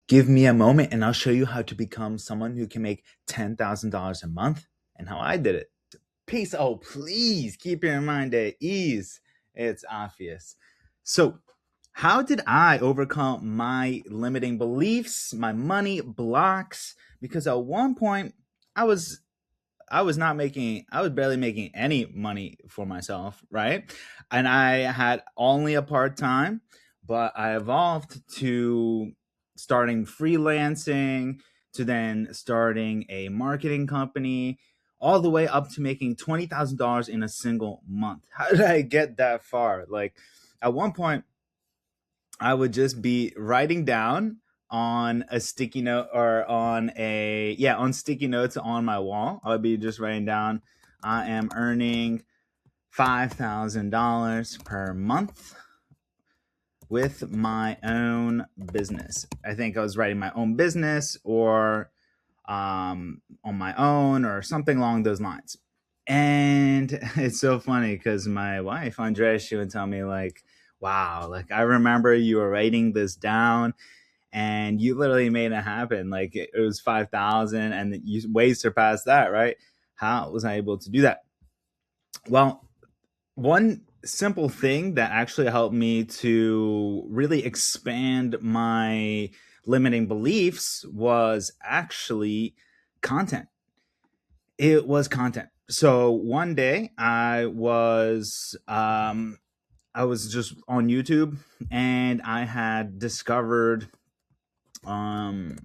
Give me a moment and I'll show you how to become someone who can make $10,000 a month and how I did it. Peace. Oh, please keep in mind at ease. It's obvious. So, how did I overcome my limiting beliefs, my money blocks? Because at one point, I was I was barely making any money for myself, right? And I had only a part time, but I evolved to starting freelancing, to then starting a marketing company, all the way up to making $20,000 in a single month. How did I get that far? Like, at one point, I would just be writing down on a sticky note or on sticky notes on my wall. I would be just writing down, I am earning $5,000 per month with my own business. I think I was writing my own business or on my own or something along those lines. And it's so funny because my wife, Andrea, she would tell me, like, wow, like, I remember you were writing this down and you literally made it happen. Like, it was 5,000 and you way surpassed that, right? How was I able to do that? Well, one simple thing that actually helped me to really expand my limiting beliefs was actually content. It was content. So one day I was just on YouTube and I had discovered um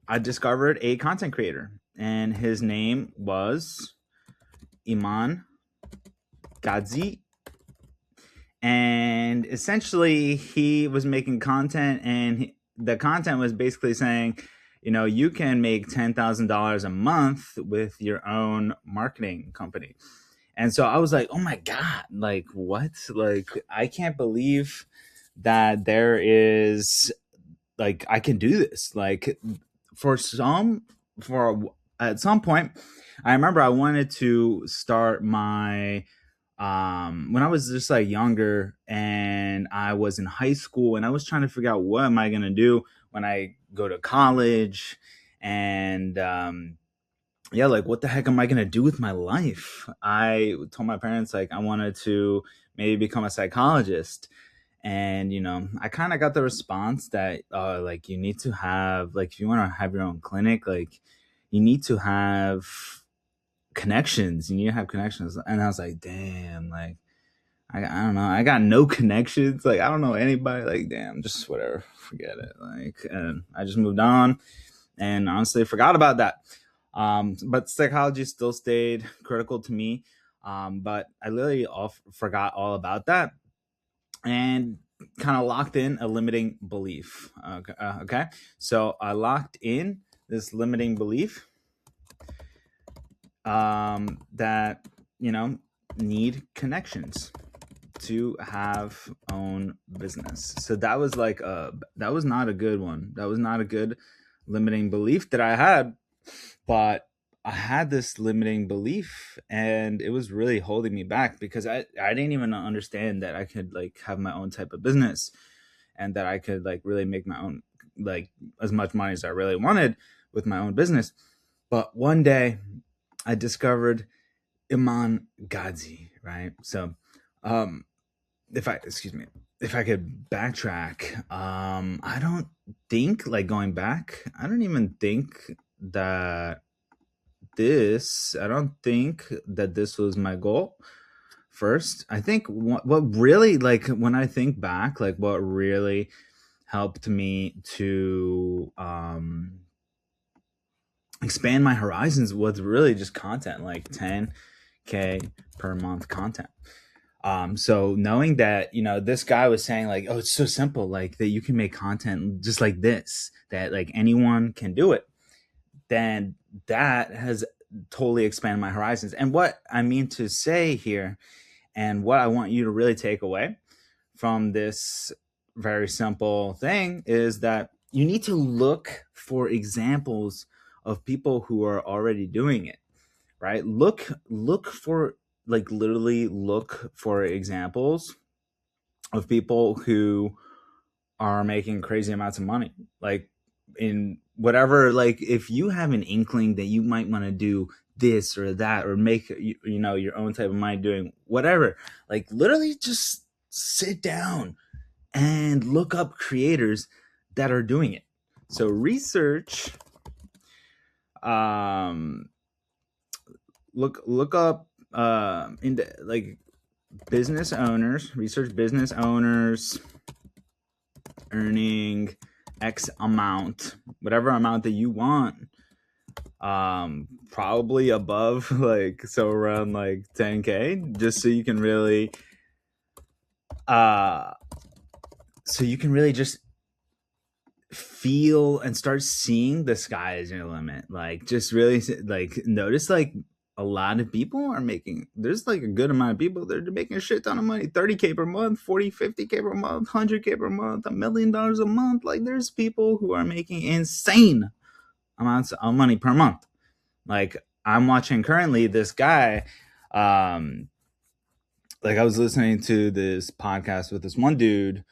a content creator and his name was Iman Gadzi, and essentially he was making content and the content was basically saying, you can make $10,000 a month with your own marketing company. And so I was like, oh my God, like, what? Like, I can't believe that there is, like, I can do this. Like, for some, for at some point, I remember I wanted to start my, when I was just like younger and I was in high school and I was trying to figure out what am I going to do when I go to college. And, yeah, like, what the heck am I gonna do with my life? I told my parents, like, I wanted to maybe become a psychologist, and I kind of got the response that, like, you need to have, like, if you want to have your own clinic, like, you need to have connections. You need to have connections, and I was like, damn, like, I don't know, I got no connections. Like, I don't know anybody. Like, damn, just whatever, forget it. Like, and I just moved on, and honestly forgot about that. But psychology still stayed critical to me. But I literally forgot all about that and kind of locked in a limiting belief. Okay. So I locked in this limiting belief that, need connections to have own business. So that was like that was not a good one. That was not a good limiting belief that I had, but I had this limiting belief and it was really holding me back because I didn't even understand that I could, like, have my own type of business and that I could, like, really make my own, like, as much money as I really wanted with my own business. But one day I discovered Iman Gadzi, right? So um if I could backtrack, I don't think, like, going back, I don't even think that I don't think that this was my goal first. I think what really, like, when I think back, like, what really helped me to expand my horizons was really just content, like 10K per month content. So knowing that, this guy was saying, like, oh, it's so simple, like, that you can make content just like this, that, like, anyone can do it, then that has totally expanded my horizons. And what I mean to say here, and what I want you to really take away from this very simple thing, is that you need to look for examples of people who are already doing it, right? Look for, like, literally look for examples of people who are making crazy amounts of money. Like in whatever, like if you have an inkling that you might want to do this or that or make your own type of money doing whatever, like literally just sit down and look up creators that are doing it. So research, um look up into like business owners, research business owners earning X amount, whatever amount that you want. Probably above, like, so around like 10K, just so you can really just feel and start seeing the sky as your limit. Like just really like notice like a lot of people are making, there's like a good amount of people that are making a shit ton of money, 30K per month, 40, 50K per month, 100K per month, $1 million a month. Like there's people who are making insane amounts of money per month. Like I'm watching currently this guy, like I was listening to this podcast with this one dude.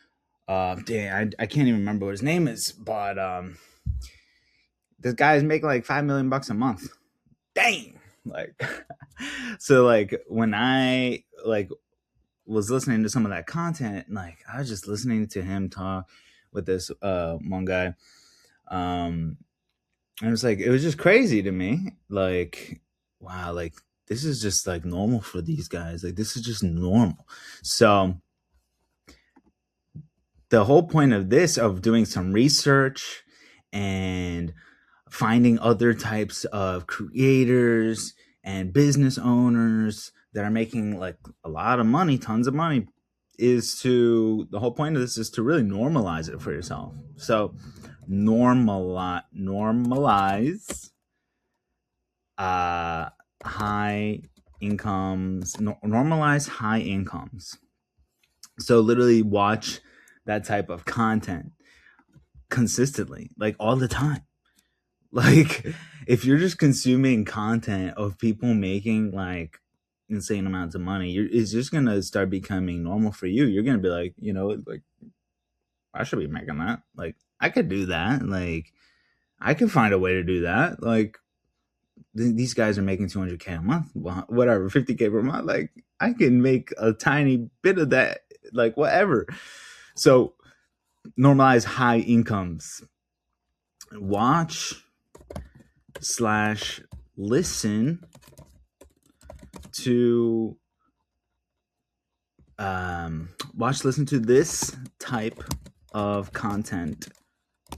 I can't even remember what his name is, but this guy is making like $5 million a month. Dang. Like so like when I like was listening to some of that content, like I was just listening to him talk with this one guy. And it was just crazy to me. Like, wow, like this is just like normal for these guys. Like this is just normal. So the whole point of this, of doing some research and finding other types of creators and business owners that are making like a lot of money, tons of money, the whole point of this is to really normalize it for yourself. So normalize high incomes, normalize high incomes. So literally watch that type of content consistently, like all the time. Like if you're just consuming content of people making like insane amounts of money, it's just gonna start becoming normal for you. You're gonna be like, like I should be making that. Like I could do that. Like I can find a way to do that. Like these guys are making 200K a month, whatever, 50K per month. Like I can make a tiny bit of that, like whatever. So normalize high incomes. Watch / listen to listen to this type of content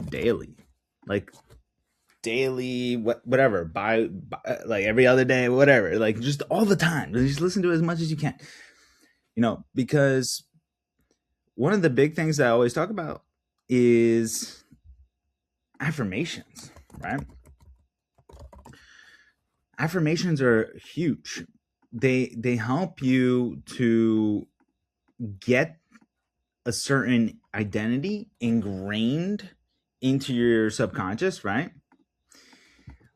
daily, like daily, whatever, by like every other day, whatever, like just all the time. Just listen to it as much as you can, because one of the big things that I always talk about is affirmations, right? Affirmations are huge. They help you to get a certain identity ingrained into your subconscious, right?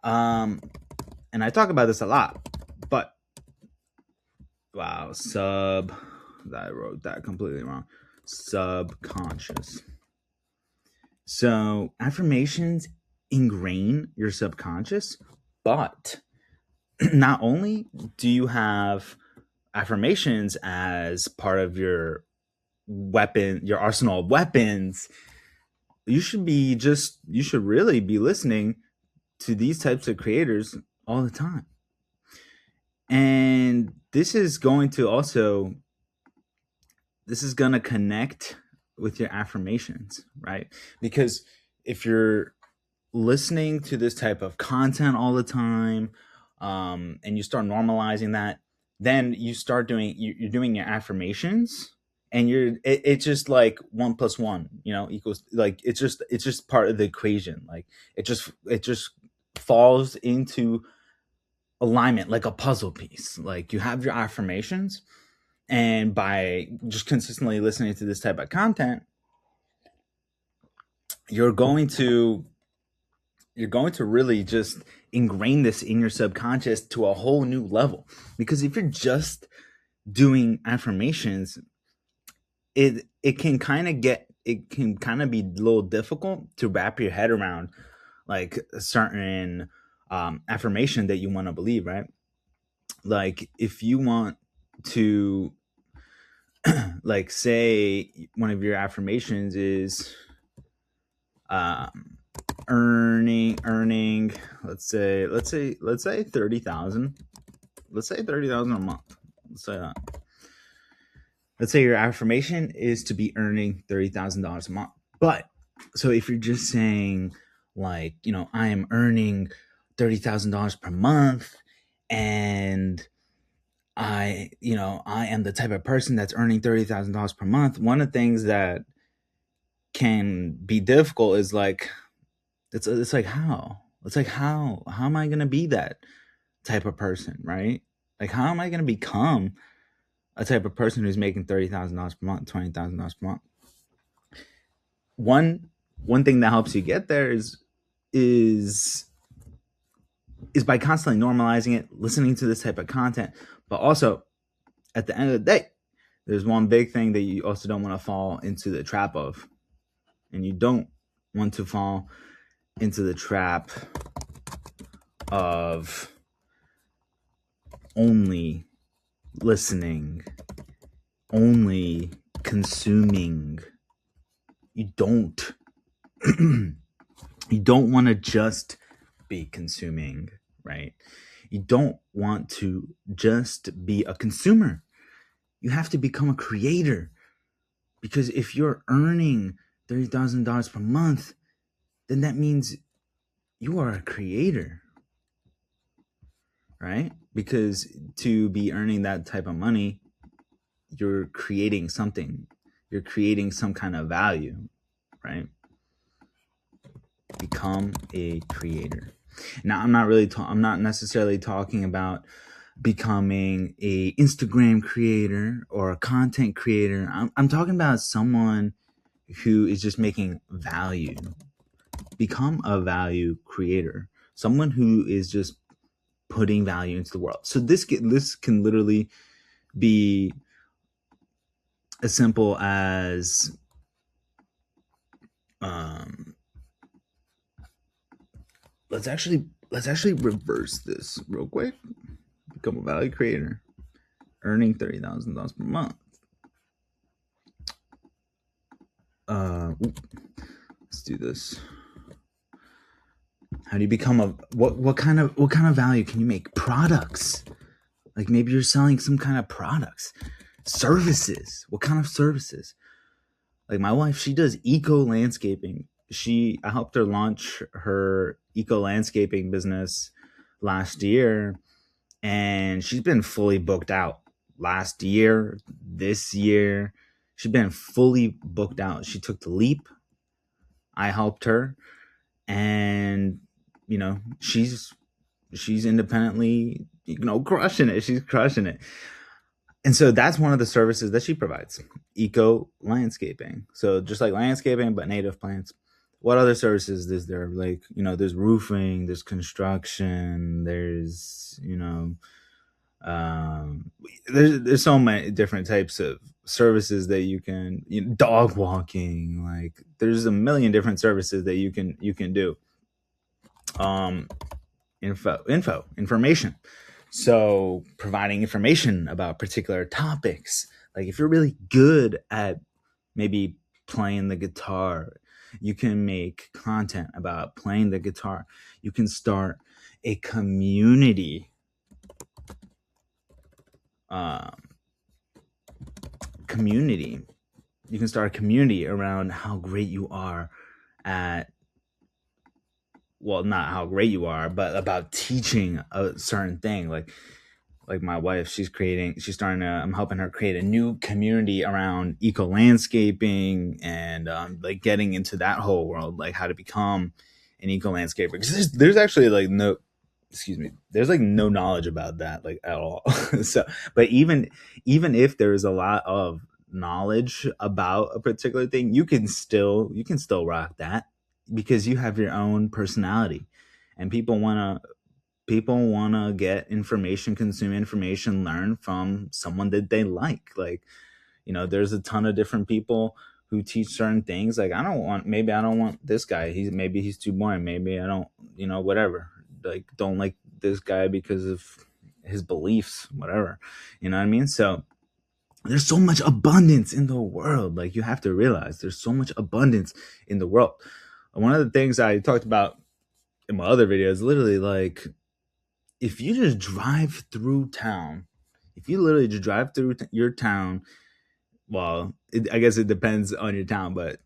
And I talk about this a lot, but wow, I wrote that completely wrong. Subconscious. So affirmations ingrain your subconscious, but not only do you have affirmations as part of your weapon, your arsenal of weapons, you should really be listening to these types of creators all the time. And this is going to connect with your affirmations, right? Because if you're listening to this type of content all the time, and you start normalizing that, then you start you're doing your affirmations, and it's just like 1 + 1 equals, like it's just part of the equation. Like it just falls into alignment like a puzzle piece. Like you have your affirmations, and by just consistently listening to this type of content, you're going to really just ingrain this in your subconscious to a whole new level. Because if you're just doing affirmations, it can kind of get it can kind of be a little difficult to wrap your head around like a certain affirmation that you want to believe, right? Like if you want to like say one of your affirmations is um earning let's say 30,000. Let's say 30,000 a month. Let's say that. Let's say your affirmation is to be earning $30,000 a month. But so if you're just saying like, I am earning $30,000 per month, and I am the type of person that's earning $30,000 per month. One of the things that can be difficult is like, it's like how am I going to be that type of person, right? Like, how am I going to become a type of person who's making $30,000 per month, $20,000 per month? One thing that helps you get there is by constantly normalizing it, listening to this type of content, but also at the end of the day, there's one big thing that you also don't want to fall into the trap of, and you don't want to fall into the trap of only listening, only consuming. You don't you don't want to just be consuming, right? You don't want to just be a consumer. You have to become a creator, because if you're earning $30,000 per month, then that means you are a creator, right? Because to be earning that type of money, you're creating something. You're creating some kind of value, right? Become a creator. Now, I'm not necessarily talking about becoming a Instagram creator or a content creator. I'm talking about someone who is just making value. Become a value creator. Someone who is just putting value into the world. So this can literally be as simple as let's actually reverse this real quick. Become a value creator, earning $30,000 per month. Let's do this. How do you become what kind of value can you make? Products. Like maybe you're selling some kind of products. Services. What kind of services? Like my wife, she does eco landscaping. I helped her launch her eco landscaping business last year, and she's been fully booked out. Last year, this year, she's been fully booked out. She took the leap. I helped her, and she's independently, crushing it. She's crushing it. And so that's one of the services that she provides, eco landscaping. So just like landscaping, but native plants. What other services is there? Like, there's roofing, there's construction, there's, there's so many different types of services that you can, dog walking, like there's a million different services that you can do. Information. So providing information about particular topics. Like if you're really good at maybe playing the guitar, you can make content about playing the guitar. You can start a community. You can start a community around how great you are at, well, not how great you are, but about teaching a certain thing. Like my wife, I'm helping her create a new community around eco landscaping, and like getting into that whole world, like how to become an eco landscaper. Because there's actually like there's like no knowledge about that, like at all. So, but even if there's a lot of knowledge about a particular thing, you can still rock that, because you have your own personality, and people want to get information, consume information, learn from someone that they like. Like, there's a ton of different people who teach certain things. Like maybe I don't want this guy. Maybe he's too boring. Maybe I don't, whatever. Like don't like this guy because of his beliefs, whatever. You know what I mean? So there's so much abundance in the world. Like you have to realize there's so much abundance in the world. One of the things I talked about in my other videos, literally like if you just drive through town, if you literally just drive through your town, well, I guess it depends on your town, but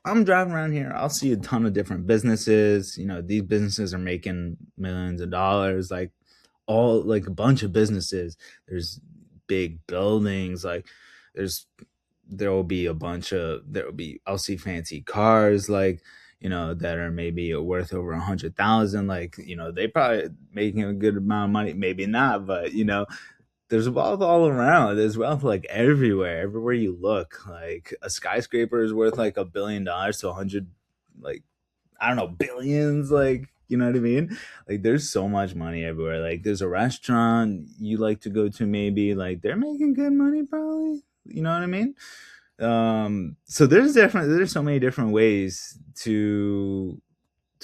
I'm driving around here, I'll see a ton of different businesses. These businesses are making millions of dollars, like all like a bunch of businesses. There's big buildings, like there's I'll see fancy cars, like that are maybe worth over 100,000. Like they probably making a good amount of money, maybe not, but there's wealth all around. There's wealth like everywhere you look. Like a skyscraper is worth like $1 billion to 100, like I don't know, billions. Like you know what I mean? Like there's so much money everywhere. Like there's a restaurant you like to go to, maybe like they're making good money, probably. You know what I mean? So there's so many different ways to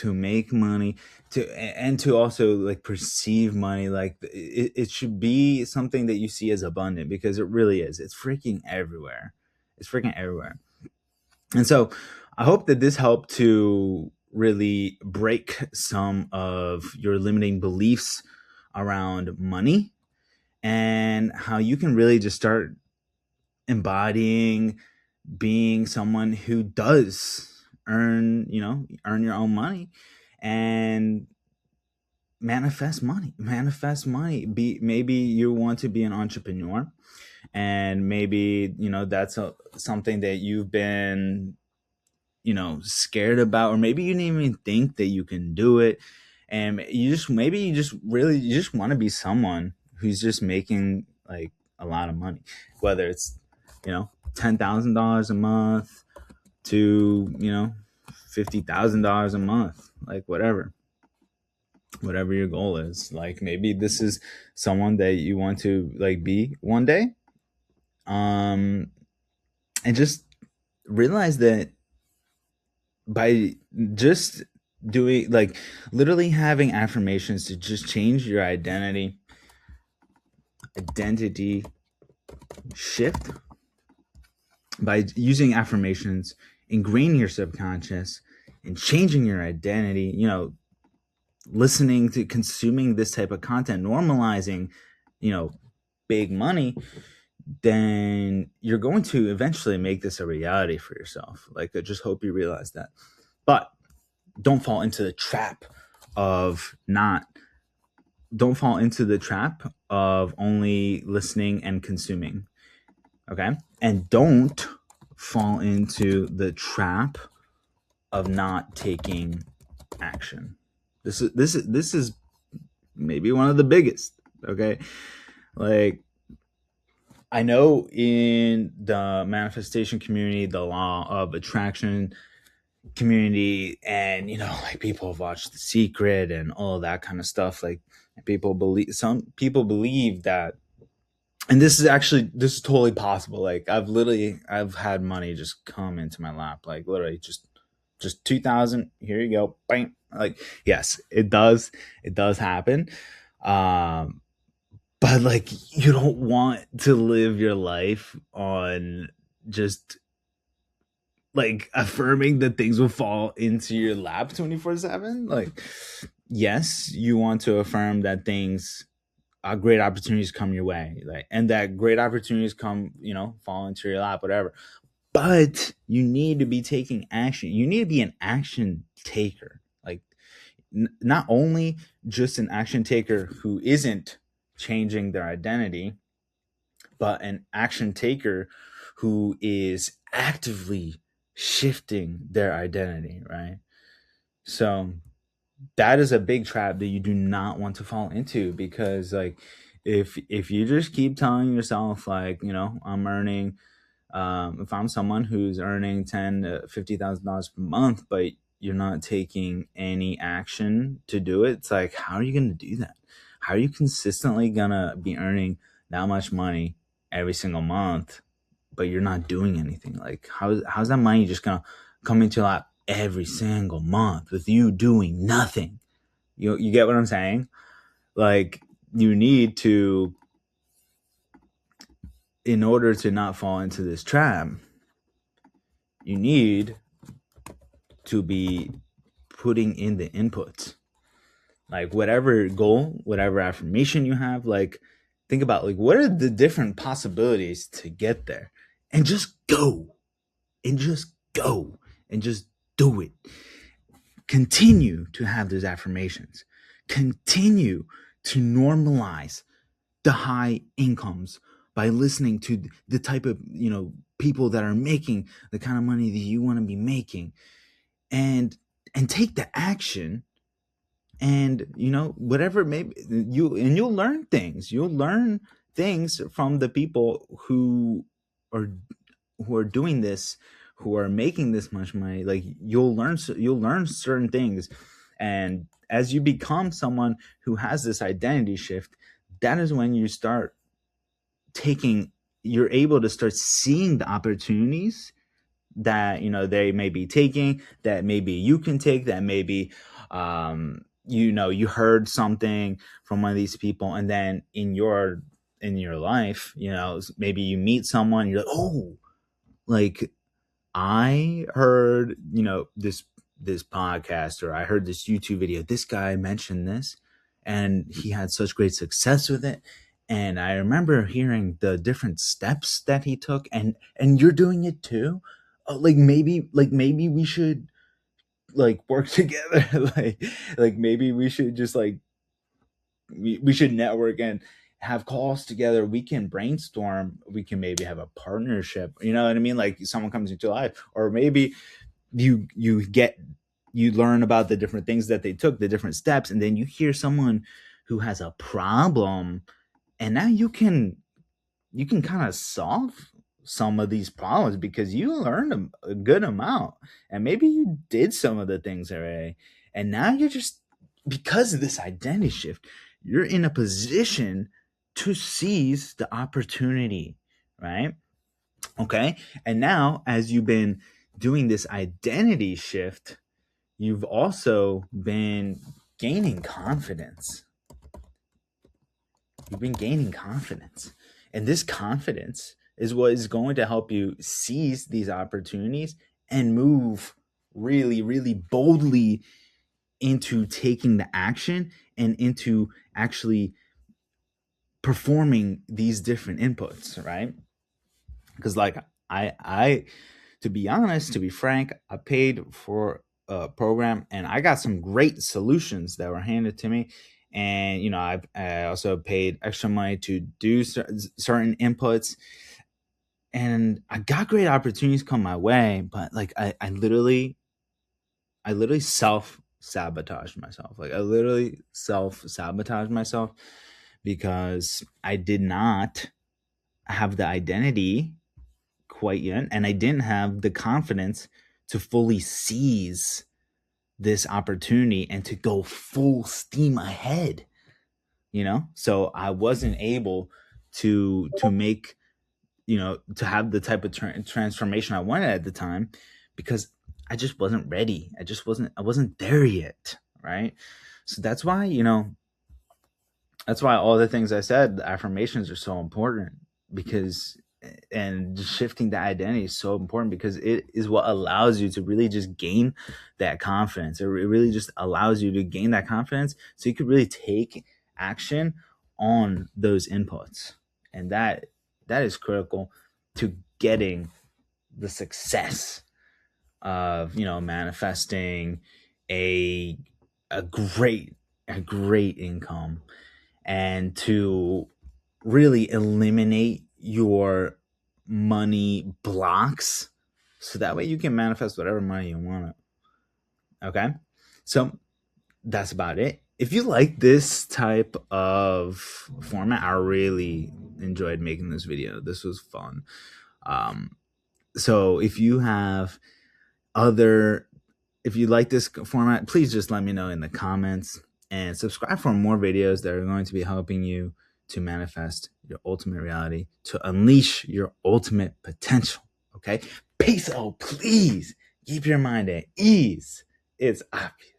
make money, and to also like perceive money. Like it should be something that you see as abundant, because it really is. It's freaking everywhere. It's freaking everywhere. And so I hope that this helped to really break some of your limiting beliefs around money, and how you can really just start embodying being someone who does earn your own money, and manifest money. Maybe you want to be an entrepreneur, and maybe that's something that you've been scared about, or maybe you didn't even think that you can do it, and you just want to be someone who's just making like a lot of money, whether it's $10,000 a month to $50,000 a month, like whatever your goal is. Like maybe this is someone that you want to like be one day, and just realize that by just doing like literally having affirmations to just change your identity shift, by using affirmations, ingraining your subconscious and changing your identity, listening to, consuming this type of content, normalizing big money, then you're going to eventually make this a reality for yourself. Like I just hope you realize that. But don't fall into the trap of only listening and consuming. Okay? And don't fall into the trap of not taking action. This is maybe one of the biggest. Okay? Like I know in the manifestation community, the law of attraction community, and like people have watched The Secret and all of that kind of stuff. Like some people believe that, and this is totally possible. Like I've had money just come into my lap, like literally just 2,000, here you go, bang. Like yes, it does happen. But like you don't want to live your life on just like affirming that things will fall into your lap 24/7. Like yes, you want to affirm that great opportunities come your way, like, and that great opportunities come, fall into your lap, whatever. But you need to be taking action. You need to be an action taker. Like not only just an action taker who isn't changing their identity, but an action taker who is actively shifting their identity, right? So that is a big trap that you do not want to fall into, because like if you just keep telling yourself like, I'm earning, if I'm someone who's earning $10,000 to $50,000 per month, but you're not taking any action to do it, it's like, how are you going to do that? How are you consistently going to be earning that much money every single month, but you're not doing anything. Like, how's that money just gonna come into your lap every single month with you doing nothing? You get what I'm saying? Like, you need to, in order to not fall into this trap, you need to be putting in the inputs. Like, whatever goal, whatever affirmation you have, like, think about, like, what are the different possibilities to get there, and just go, and just go, and just do it. Continue to have those affirmations. Continue to normalize the high incomes by listening to the type of, people that are making the kind of money that you want to be making, and take the action. And whatever, maybe you'll learn things. You'll learn things from the people are who are doing this, who are making this much money. Like, you'll learn certain things, and as you become someone who has this identity shift, that is when you're able to start seeing the opportunities that they may be taking, that maybe you can take, that maybe you heard something from one of these people, and then in your life, maybe you meet someone, you're like, oh, like, I heard this podcast, or I heard this YouTube video, this guy mentioned this, and he had such great success with it, and I remember hearing the different steps that he took, and you're doing it too. Like, maybe we should, like, work together. like maybe we should just, like, we should network and have calls together. We can brainstorm. We can maybe have a partnership. You know what I mean? Like, someone comes into your life, or maybe you learn about the different things that they took, the different steps, and then you hear someone who has a problem, and now you can kind of solve some of these problems because you learned a good amount, and maybe you did some of the things already, and now you're just, because of this identity shift, you're in a position to seize the opportunity, right? Okay. And now, as you've been doing this identity shift, you've also been gaining confidence. You've been gaining confidence. And this confidence is what is going to help you seize these opportunities and move really, really boldly into taking the action and into actually performing these different inputs, right? Because, like, I to be honest, to be frank, I paid for a program, and I got some great solutions that were handed to me. And I also paid extra money to do certain inputs, and I got great opportunities come my way. But, like, I literally self-sabotaged myself. Like, I literally self-sabotaged myself because I did not have the identity quite yet, and I didn't have the confidence to fully seize this opportunity and to go full steam ahead. So I wasn't able to make, to have the type of transformation I wanted at the time, because I just wasn't ready. I wasn't there yet, right? So that's why all the things I said, the affirmations, are so important, because, and shifting the identity is so important, because it is what allows you to really just gain that confidence. It really just allows you to gain that confidence so you could really take action on those inputs. And that is critical to getting the success of, manifesting a great income, and to really eliminate your money blocks, so that way you can manifest whatever money you want. Okay, so that's about it. If you like this type of format, I really enjoyed making this video. This was fun. So if you like this format, please just let me know in the comments, and subscribe for more videos that are going to be helping you to manifest your ultimate reality, to unleash your ultimate potential. Okay? Peace. Oh, please keep your mind at ease. It's obvious.